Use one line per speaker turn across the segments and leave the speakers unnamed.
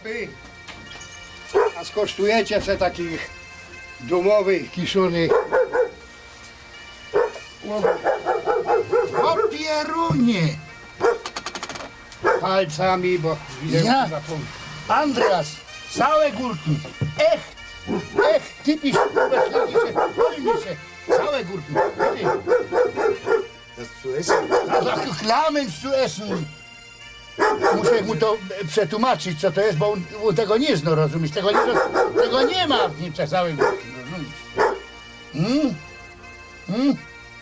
chłopy. A skosztujecie se takich domowych, kiszonych.
O pierunie!
Palcami, bo
Ja?
zapomnę.
Andreas, całe górki. Echt, typisch, polnische, całe górki.
Das zu essen.
A tak klamen zu essen. Muszę mu to przetłumaczyć, co to jest, bo on tego nie zna, rozumiesz? Tego nie ma w nim całej górki, rozumiesz?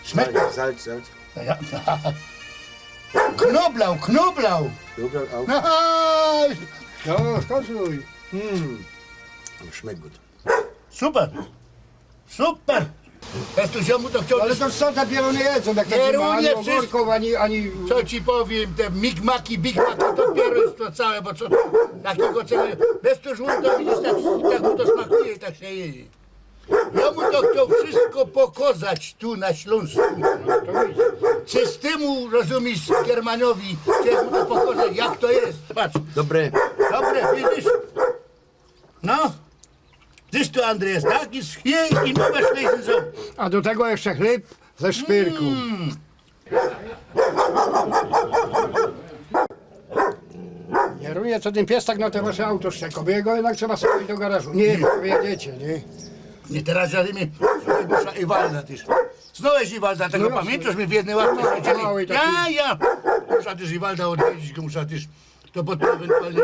Schmeckt.
Salz, Salz.
Ja. Knoblauch.
Knoblauch auch.
No, skosztuj.
Aber schmeckt gut.
Super. Teraz tu ziomu to chciał...
Ale to co te pieruny jedzą, jak takie
Pierunie
ma ani
wszystko.
ogórków, ani...
Co ci powiem, te migmaki, Big Maci, to pieruństwo całe, bo co takiego całego... Bez to żółto, to widzisz, tak mu to smakuje i tak się je. Ja mu to chciał wszystko pokazać tu na Śląsku. Czystemu, rozumiesz, Germanowi, chciał mu to pokazać, jak to jest. Patrz,
Dobre.
dobre, widzisz? No. Tyś tu, Andrzej, tak? I schnie i nowe szlejzy są.
A do tego jeszcze chleb ze szpyrką. Kieruje co ten pies tak na te wasze auto szczeko, bo jego jednak trzeba sobie do garażu. Nie, bo jedziecie, nie?
Nie, teraz żadymi Busza Iwalda też. Znałeś Iwalda, tego
No,
pamiętasz, my w jednej ławce
no,
siedzieli.
mały taki.
Ja. Muszę też Iwalda odwiedzić go, muszę też to potem ewentualnie